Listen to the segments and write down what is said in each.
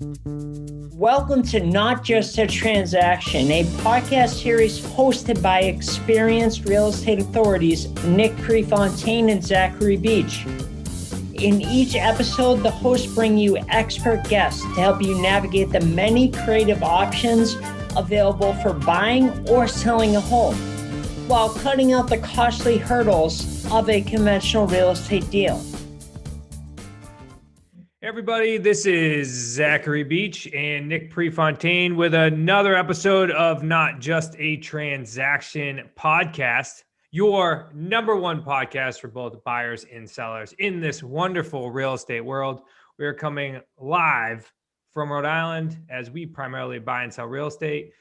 Welcome to Not Just a Transaction, a podcast series hosted by experienced real estate authorities Nick Prefontaine and Zachary Beach. In each episode, the hosts bring you expert guests to help you navigate the many creative options available for buying or selling a home, while cutting out the costly hurdles of a conventional real estate deal. Everybody, this is Zachary Beach and Nick Prefontaine with another episode of Not Just a Transaction podcast, your number one podcast for both buyers and sellers in this wonderful real estate world. We are coming live from Rhode Island as we primarily buy and sell real estate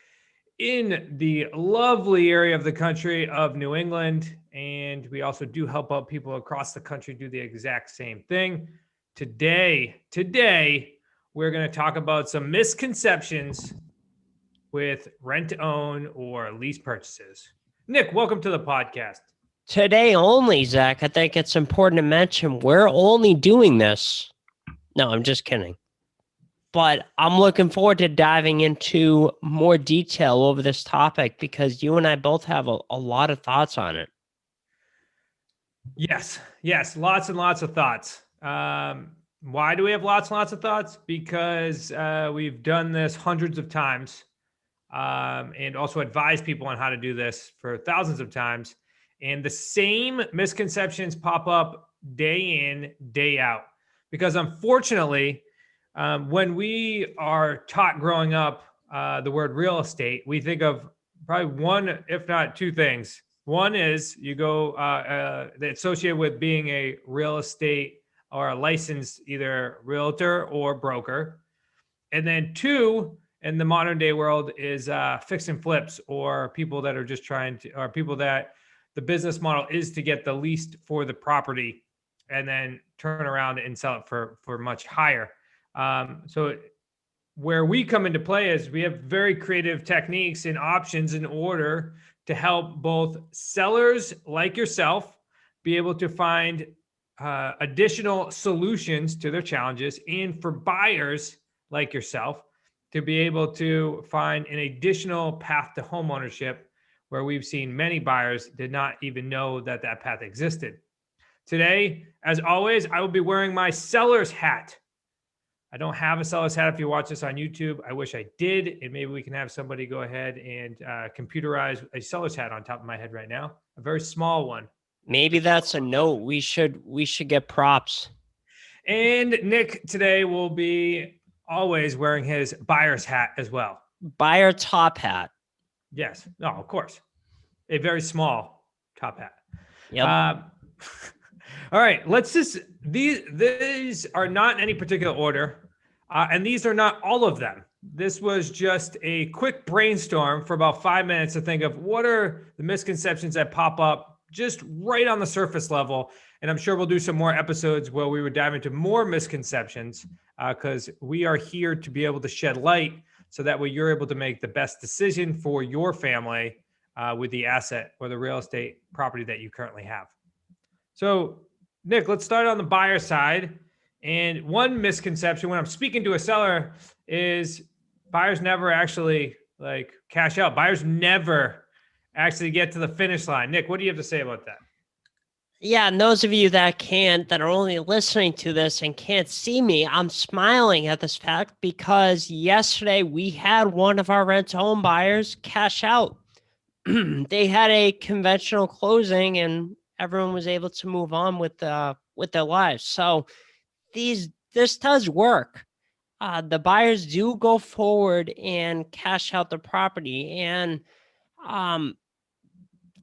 in the lovely area of the country of New England. And we also do help out people across the country do the exact same thing. Today, we're going to talk about some misconceptions with rent-to-own or lease purchases. Nick, welcome to the podcast. Today only, Zach. I think it's important to mention we're only doing this. No, I'm just kidding. But I'm looking forward to diving into more detail over this topic because you and I both have a lot of thoughts on it. Yes, lots and lots of thoughts. Why do we have lots and lots of thoughts? Because we've done this hundreds of times and also advised people on how to do this for thousands of times. And the same misconceptions pop up day in, day out. Because unfortunately, when we are taught growing up the word real estate, we think of probably one, if not two things. One is you go associated with being a real estate or a licensed either realtor or broker. And then two, in the modern day world, is fix and flips, or people that are just trying to, or people that the business model is to get the least for the property and then turn around and sell it for much higher. So where we come into play is we have very creative techniques and options in order to help both sellers like yourself be able to find additional solutions to their challenges, and for buyers like yourself to be able to find an additional path to home ownership, where we've seen many buyers did not even know that that path existed. Today, as always, I will be wearing my seller's hat. I don't have a seller's hat if you watch this on YouTube. I wish I did, and maybe we can have somebody go ahead and computerize a seller's hat on top of my head right now, a very small one. Maybe that's a note. We should get props. And Nick today will be always wearing his buyer's hat as well. Buyer top hat. Yes. No, of course. A very small top hat. Yep. All right. Let's just, these are not in any particular order. And these are not all of them. This was just a quick brainstorm for about 5 minutes to think of what are the misconceptions that pop up just right on the surface level. And I'm sure we'll do some more episodes where we would dive into more misconceptions because we are here to be able to shed light so that way you're able to make the best decision for your family with the asset or the real estate property that you currently have. So Nick, let's start on the buyer side. And one misconception when I'm speaking to a seller is buyers never actually cash out. Buyers never actually get to the finish line. Nick, what do you have to say about that? Yeah, and those of you that are only listening to this and can't see me, I'm smiling at this fact because yesterday we had one of our rent-to-own buyers cash out. They had a conventional closing and everyone was able to move on with their lives. So this does work. The buyers do go forward and cash out the property. And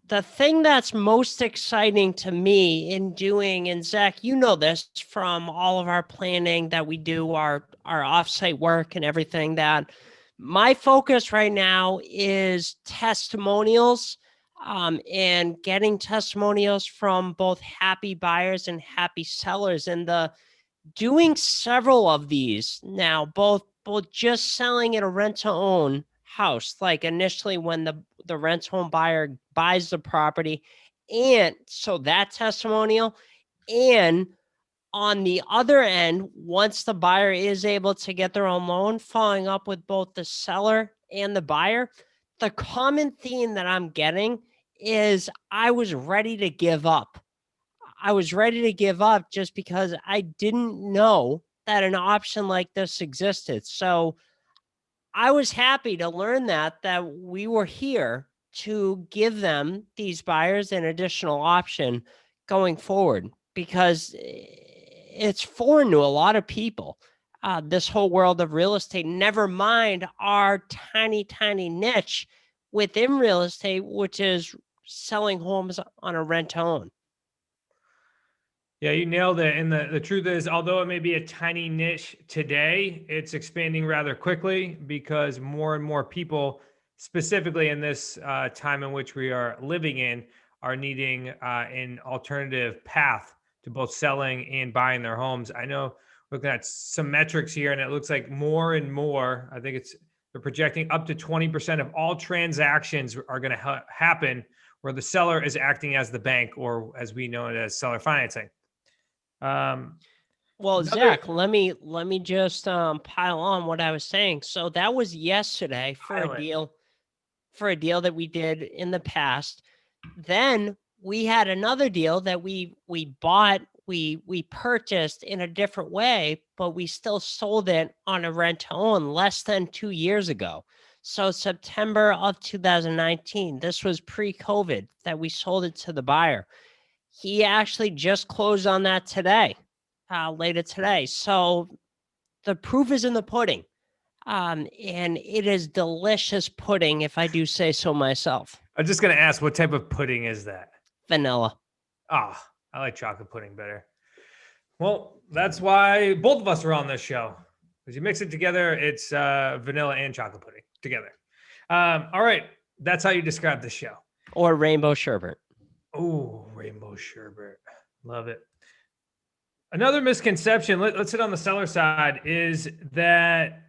the thing that's most exciting to me in doing, and Zach, you know this from all of our planning that we do, our offsite work and everything, that my focus right now is testimonials and getting testimonials from both happy buyers and happy sellers. And doing several of these now, both just selling in a rent-to-own house, like initially when the rent-to-own buyer buys the property, and so that testimonial, and on the other end, once the buyer is able to get their own loan, following up with both the seller and the buyer, the common theme that I'm getting is I was ready to give up. I was ready to give up just because I didn't know that an option like this existed. So I was happy to learn that we were here to give them, these buyers, an additional option going forward, because it's foreign to a lot of people. This whole world of real estate, never mind our tiny niche within real estate, which is selling homes on a rent to own. Yeah, you nailed it. And the truth is, although it may be a tiny niche today, it's expanding rather quickly because more and more people, specifically in this time in which we are living in, are needing an alternative path to both selling and buying their homes. I know looking at some metrics here, and it looks like more and more, I think they're projecting up to 20% of all transactions are going to happen where the seller is acting as the bank, or as we know it as seller financing. Well, Zach, let me just pile on what I was saying. So that was yesterday for a deal that we did in the past. Then we had another deal that we bought, we purchased in a different way, but we still sold it on a rent to own less than 2 years ago. So September of 2019, this was pre-COVID that we sold it to the buyer. He actually just closed on that today, later today. So the proof is in the pudding. And it is delicious pudding, if I do say so myself. I'm just going to ask, what type of pudding is that? Vanilla. Ah, I like chocolate pudding better. Well, that's why both of us are on this show. Because you mix it together, it's vanilla and chocolate pudding together. All right. That's how you describe the show. Or rainbow sherbet. Oh, rainbow sherbet. Love it. Another misconception, let's hit on the seller side, is that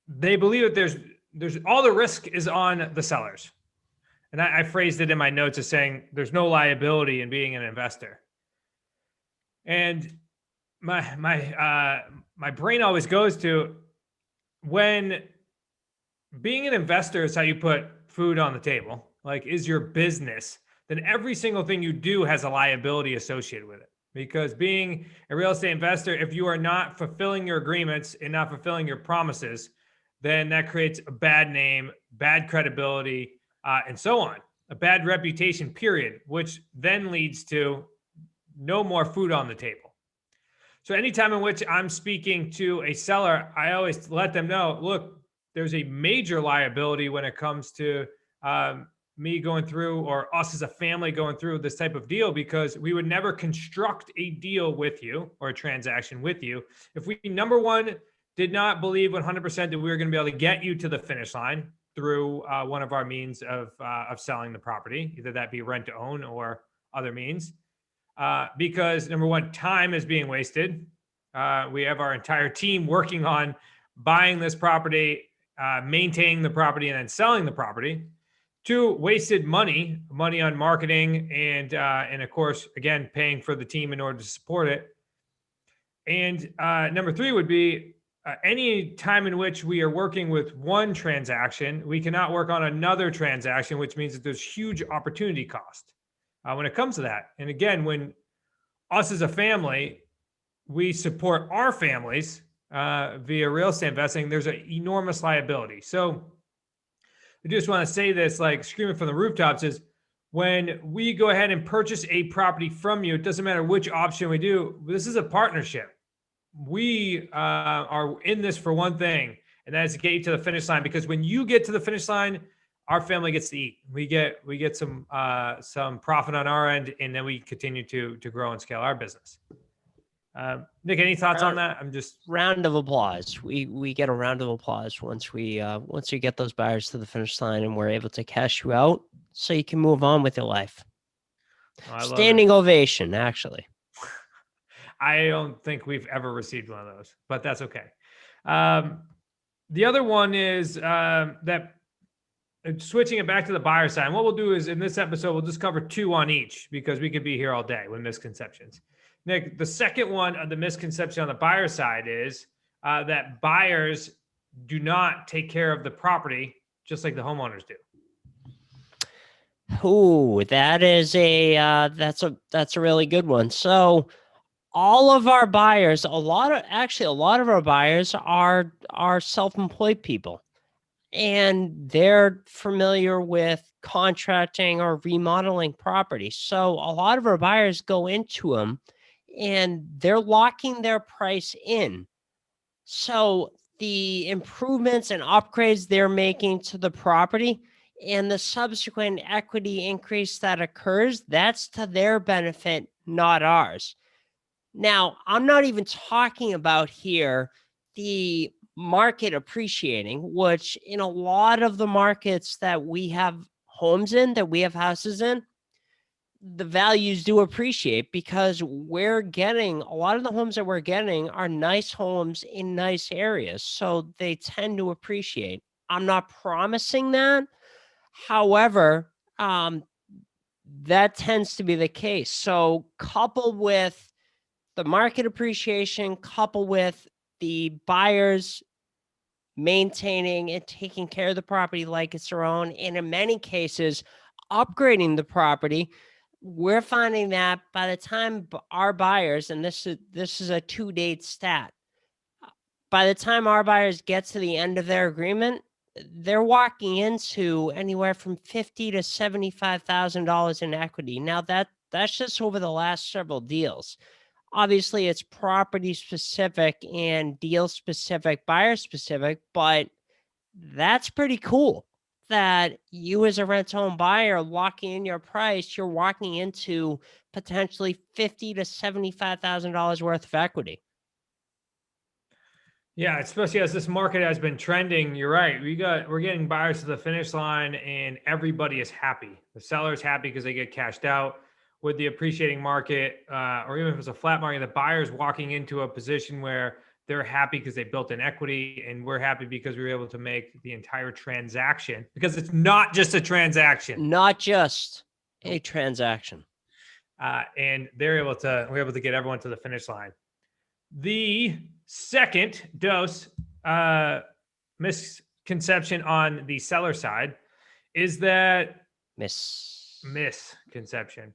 they believe that there's all the risk is on the sellers. And I phrased it in my notes as saying there's no liability in being an investor. And my brain always goes to, when being an investor is how you put food on the table, like is your business, then every single thing you do has a liability associated with it. Because being a real estate investor, if you are not fulfilling your agreements and not fulfilling your promises, then that creates a bad name, bad credibility, and so on, a bad reputation, period, which then leads to no more food on the table. So anytime in which I'm speaking to a seller, I always let them know, look, there's a major liability when it comes to me going through, or us as a family going through this type of deal, because we would never construct a deal with you or a transaction with you if we, number one, did not believe 100% that we were going to be able to get you to the finish line through one of our means of selling the property, either that be rent to own or other means. Because number one, time is being wasted. We have our entire team working on buying this property, maintaining the property, and then selling the property. Two, wasted money on marketing, and of course, again, paying for the team in order to support it. And number three would be any time in which we are working with one transaction, we cannot work on another transaction, which means that there's huge opportunity cost when it comes to that. And again, when us as a family, we support our families via real estate investing, there's an enormous liability. So I just want to say this, like screaming from the rooftops, is when we go ahead and purchase a property from you, it doesn't matter which option we do, this is a partnership. We are in this for one thing, and that is to get you to the finish line, because when you get to the finish line, our family gets to eat. We get some profit on our end, and then we continue to grow and scale our business. Nick, any thoughts on that? I'm just round of applause. We get a round of applause once we get those buyers to the finish line and we're able to cash you out so you can move on with your life. Standing ovation, actually. I don't think we've ever received one of those, but that's okay. The other one is that switching it back to the buyer side. And what we'll do is in this episode, we'll just cover two on each, because we could be here all day with misconceptions. Nick, the second one of the misconception on the buyer side is that buyers do not take care of the property just like the homeowners do. Ooh, that is that's a really good one. So all of our buyers, a lot of our buyers are self-employed people, and they're familiar with contracting or remodeling property. So a lot of our buyers go into them and they're locking their price in. So the improvements and upgrades they're making to the property and the subsequent equity increase that occurs, that's to their benefit, not ours. Now, I'm not even talking about here the market appreciating, which in a lot of the markets that we have homes in, that we have houses in, the values do appreciate because we're getting a lot of the homes that we're getting are nice homes in nice areas. So they tend to appreciate. I'm not promising that. However, that tends to be the case. So coupled with the market appreciation, coupled with the buyers maintaining and taking care of the property like it's their own, and in many cases, upgrading the property, we're finding that by the time our buyers, and this is a to-date stat, by the time our buyers get to the end of their agreement, they're walking into anywhere from $50,000 to $75,000 in equity. Now that's just over the last several deals. Obviously, it's property specific and deal specific, buyer specific, but that's pretty cool that you as a rent home buyer locking in your price, you're walking into potentially $50,000 to $75,000 worth of equity. Yeah, especially as this market has been trending, you're right. We're getting buyers to the finish line and everybody is happy. The seller's happy because they get cashed out with the appreciating market, or even if it's a flat market, the buyer's walking into a position where they're happy because they built an equity, and we're happy because we were able to make the entire transaction, because it's not just a transaction. Not just a transaction. And we're able to get everyone to the finish line. The second dose misconception on the seller side is that misconception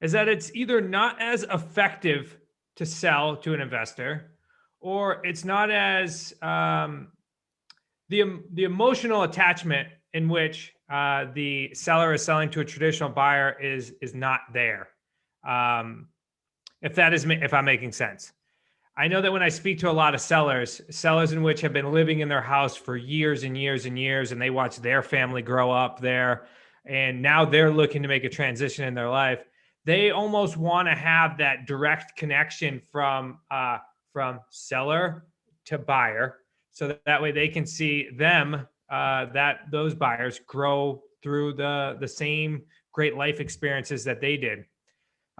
is that it's either not as effective to sell to an investor, or it's not as the emotional attachment in which the seller is selling to a traditional buyer is not there. If I'm making sense. I know that when I speak to a lot of sellers in which have been living in their house for years and years and years, and they watch their family grow up there, and now they're looking to make a transition in their life, they almost want to have that direct connection from seller to buyer, so that way they can see them, those buyers grow through the same great life experiences that they did.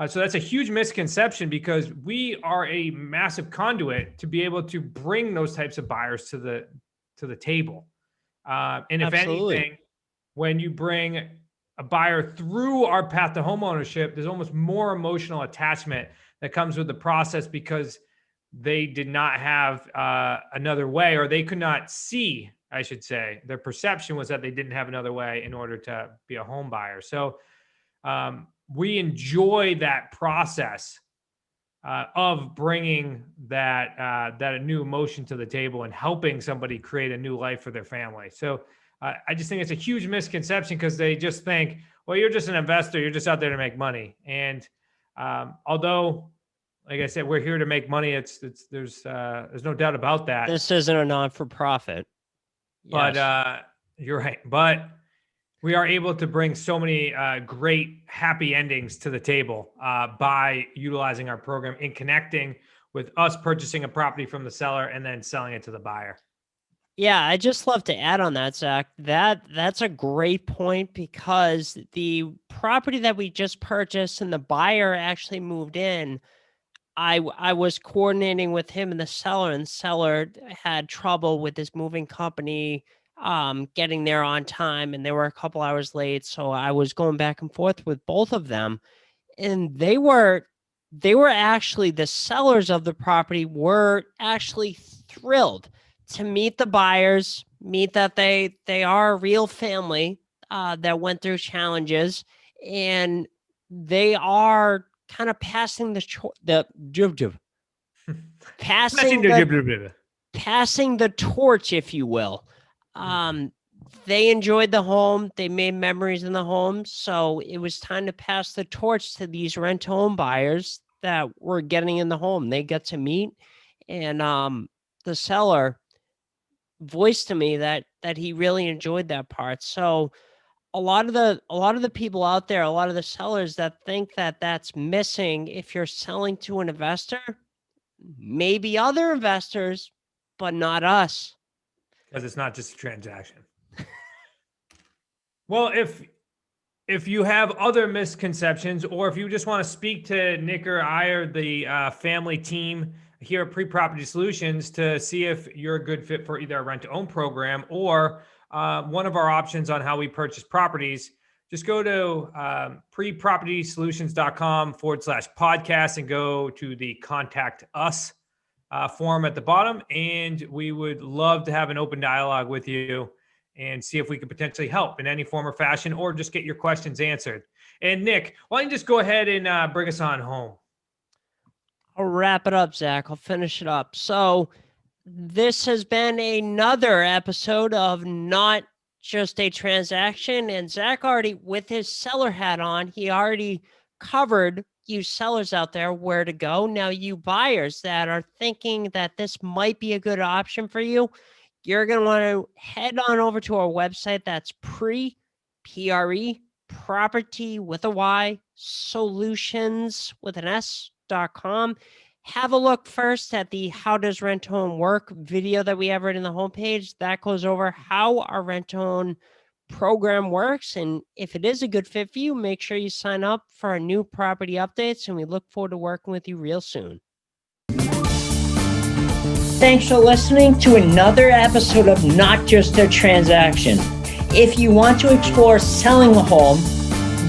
So that's a huge misconception, because we are a massive conduit to be able to bring those types of buyers to the table. And if Absolutely. anything, when you bring a buyer through our path to homeownership, there's almost more emotional attachment that comes with the process, because they did not have another way, or they could not see, I should say. Their perception was that they didn't have another way in order to be a home buyer. So we enjoy that process of bringing that a new emotion to the table and helping somebody create a new life for their family. So I just think it's a huge misconception, because they just think, well, you're just an investor, you're just out there to make money. And although, like I said, we're here to make money, there's no doubt about that. This isn't a non-for-profit. But Yes. you're right. But we are able to bring so many great happy endings to the table by utilizing our program and connecting with us purchasing a property from the seller and then selling it to the buyer. Yeah, I just love to add on that, Zach. That's a great point, because the property that we just purchased and the buyer actually moved in, I was coordinating with him and the seller had trouble with this moving company getting there on time, and they were a couple hours late. So I was going back and forth with both of them, and they were they were actually, the sellers of the property were actually thrilled to meet the buyers, meet that they are a real family that went through challenges, and they are kind of passing passing the torch, if you will. They enjoyed the home. They made memories in the home. So it was time to pass the torch to these rent home buyers that were getting in the home. They get to meet, and the seller voiced to me that he really enjoyed that part. So a lot of the people out there, a lot of the sellers that think that that's missing if you're selling to an investor, maybe other investors, but not us. Because it's not just a transaction. Well, if you have other misconceptions, or if you just want to speak to Nick or I or the family team here at Pre-Property Solutions to see if you're a good fit for either a rent-to-own program or one of our options on how we purchase properties, just go to prepropertysolutions.com/podcast and go to the Contact Us form at the bottom. And we would love to have an open dialogue with you and see if we could potentially help in any form or fashion, or just get your questions answered. And Nick, why don't you just go ahead and bring us on home? I'll wrap it up, Zach. I'll finish it up. So this has been another episode of Not Just a Transaction. And Zach already, with his seller hat on, he already covered you sellers out there where to go. Now, you buyers that are thinking that this might be a good option for you, you're going to want to head on over to our website. That's property with a Y, solutions with an S.com. Have a look first at the How Does Rent Home Work video that we have right in the homepage. That goes over how our rent home program works. And if it is a good fit for you, make sure you sign up for our new property updates. And we look forward to working with you real soon. Thanks for listening to another episode of Not Just a Transaction. If you want to explore selling a home,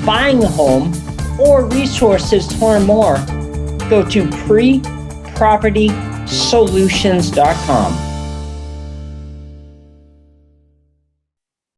buying a home, or resources to learn more, go to prepropertysolutions.com.